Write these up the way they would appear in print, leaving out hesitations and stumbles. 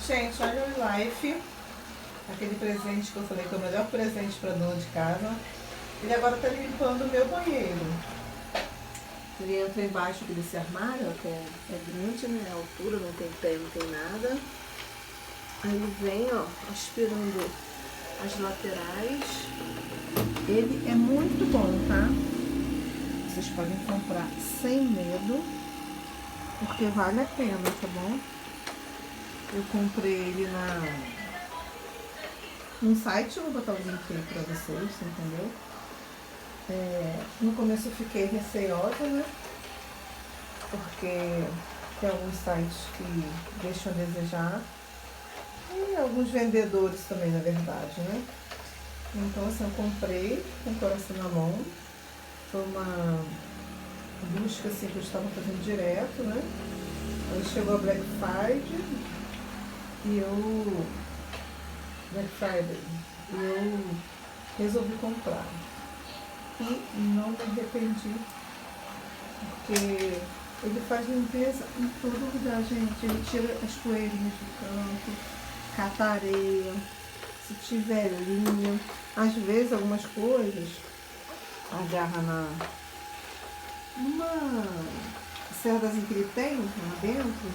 Gente, olha o Life, aquele presente que eu falei que é o melhor presente para dona de casa. Ele agora tá limpando o meu banheiro. Ele entra embaixo desse armário, que é grande, né? A altura, não tem pé, não tem nada. Aí ele vem, ó, aspirando as laterais. Ele é muito bom, tá? Vocês podem comprar sem medo, porque vale a pena, tá bom? Eu comprei ele num site, eu vou botar o link aí pra vocês, entendeu? No começo eu fiquei receosa, né? Porque tem alguns sites que deixam a desejar. E alguns vendedores também, na verdade, né? Então, assim, eu comprei com o coração na mão. Foi uma busca, assim, que eu estava fazendo direto, né? Aí chegou a Black Friday e eu... Black Friday. E eu resolvi comprar. E não me arrependi, porque ele faz limpeza em todo lugar, gente. Ele tira as poeirinhas do canto, cata areia, se tiver linha. Às vezes algumas coisas agarra numa cerdazinha que ele tem lá dentro,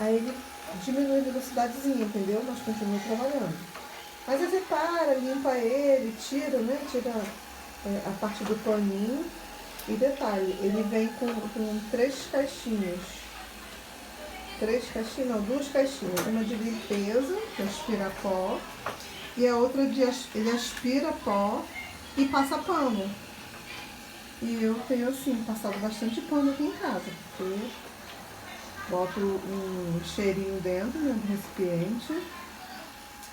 aí ele diminui a velocidadezinha, entendeu? Mas continua trabalhando. Mas aí você para, limpa ele, tira, né? Tira a parte do paninho. E detalhe, ele vem com 3 caixinhas. 3 caixinhas, não, 2 caixinhas. Uma de limpeza, que aspira pó. E a outra ele aspira pó e passa pano. E eu tenho, assim, passado bastante pano aqui em casa. Porque boto um cheirinho dentro, né, do recipiente.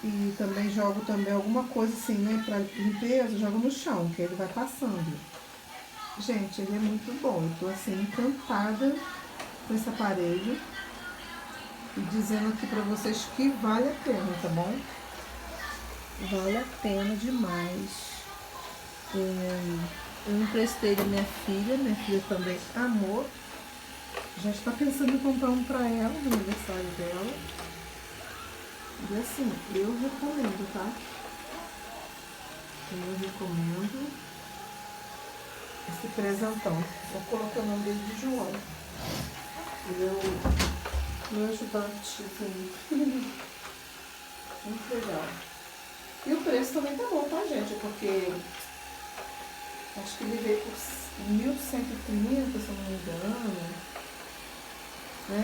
E também jogo também alguma coisa assim, né, pra limpeza, jogo no chão, que ele vai passando. Gente, ele é muito bom. Eu tô assim, encantada com esse aparelho. E dizendo aqui pra vocês que vale a pena, tá bom? Vale a pena demais. Eu emprestei ele à minha filha também amou. Já está pensando em comprar um pra ela, no aniversário dela. E assim, eu recomendo, tá? Eu recomendo esse presentão. Vou colocar o nome dele de João. Ele é o meu ajudante, assim. Muito legal. E o preço também tá bom, tá, gente? Porque acho que ele veio por 1.130, se eu não me engano. Né?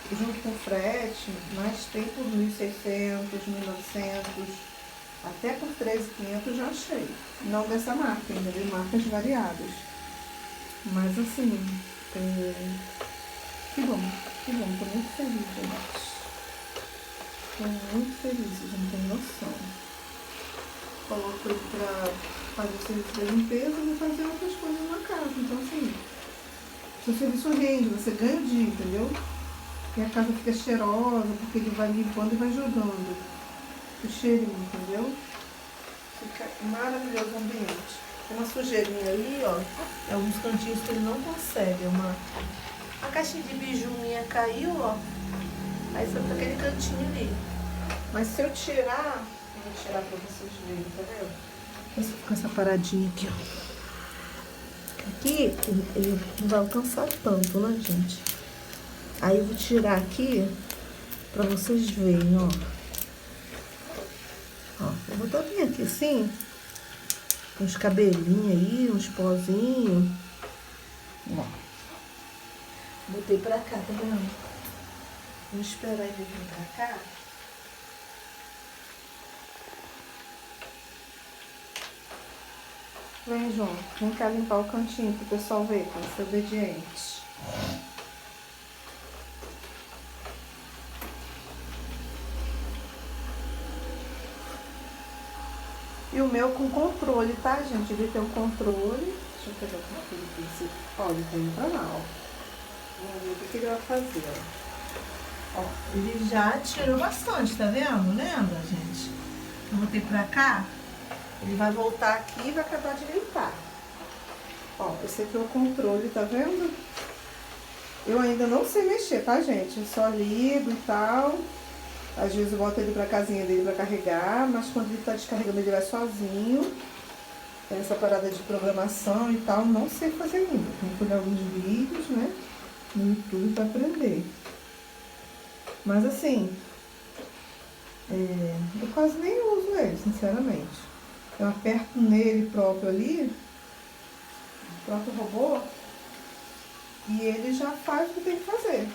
Junto com frete, mas tem por 1.600, 1.900, até por 13.500 já achei. Não dessa marca, ainda de marcas variadas. Mas assim, que bom, tô muito feliz, gente. Tô muito feliz, vocês não tem noção. Coloco ele pra fazer o serviço da limpeza e vou fazer outras coisas na casa. Então assim, seu serviço rende, você ganha o dia, entendeu? E a casa fica cheirosa, porque ele vai limpando e vai jogando o cheirinho, entendeu? Fica maravilhoso o ambiente. Tem uma sujeirinha ali, ó. É alguns cantinhos que ele não consegue. A caixinha de biju minha caiu, ó. Aí foi pra aquele cantinho ali. Mas se eu tirar, eu vou tirar pra vocês verem, entendeu? Com essa paradinha aqui, ó. Aqui ele não vai alcançar tanto, né, gente? Aí eu vou tirar aqui pra vocês verem, ó. Ó, eu vou botar bem aqui assim, uns cabelinhos aí, uns pozinhos. Ó. Botei pra cá, tá vendo? Vou esperar ele vir pra cá. Vem, João. Vem cá limpar o cantinho pro pessoal ver, pra ser obediente. E o meu com controle, tá, gente? Ele tem um controle. Deixa eu pegar como que ele disse. Ó, ele tá indo pra lá, ó. Vamos ver o que ele vai fazer, ó. Ó, ele já tirou bastante, tá vendo? Lembra, gente? Eu botei pra cá. Ele vai voltar aqui e vai acabar de limpar. Ó, esse aqui é o controle, tá vendo? Eu ainda não sei mexer, tá, gente? Eu só ligo e tal. Às vezes eu boto ele pra casinha dele pra carregar, mas quando ele tá descarregando ele vai sozinho. Essa parada de programação e tal, não sei fazer ainda. Tem que olhar alguns vídeos, né, no YouTube pra aprender. Mas assim, eu quase nem uso ele, sinceramente. Eu aperto nele próprio ali, o próprio robô, e ele já faz o que tem que fazer.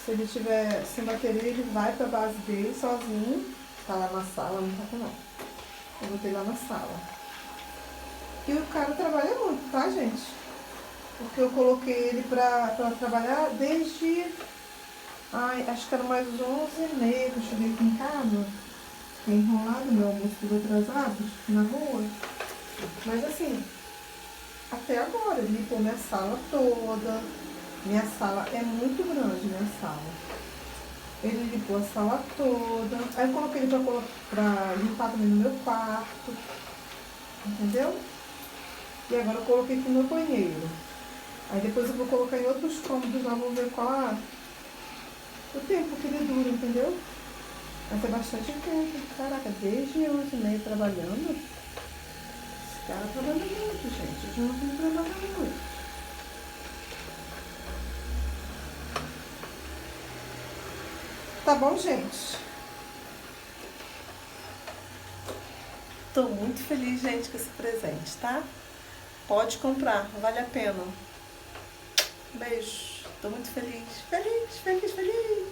Se ele tiver sem bateria, ele vai pra base dele sozinho. Tá lá na sala, não tá não. Eu botei lá na sala. E o cara trabalha muito, tá, gente? Porque eu coloquei ele pra trabalhar desde... Ai, acho que era mais 11h30 que eu cheguei aqui em casa. Fiquei enrolado, meu almoço tudo atrasado, na rua. Mas assim, até agora, ele limpou minha sala toda. Minha sala é muito grande, minha sala. Ele limpou a sala toda. Aí eu coloquei ele pra limpar também no meu quarto. Entendeu? E agora eu coloquei aqui no meu banheiro. Aí depois eu vou colocar em outros cômodos lá, vou ver qual o tempo que ele dura, entendeu? Mas é bastante tempo. Caraca, desde 11h30 trabalhando. Esse cara trabalha muito, gente. Eu já não tenho trabalhado muito. Tá bom, gente? Tô muito feliz, gente, com esse presente, tá? Pode comprar, vale a pena. Beijo. Tô muito feliz. Feliz, feliz, feliz.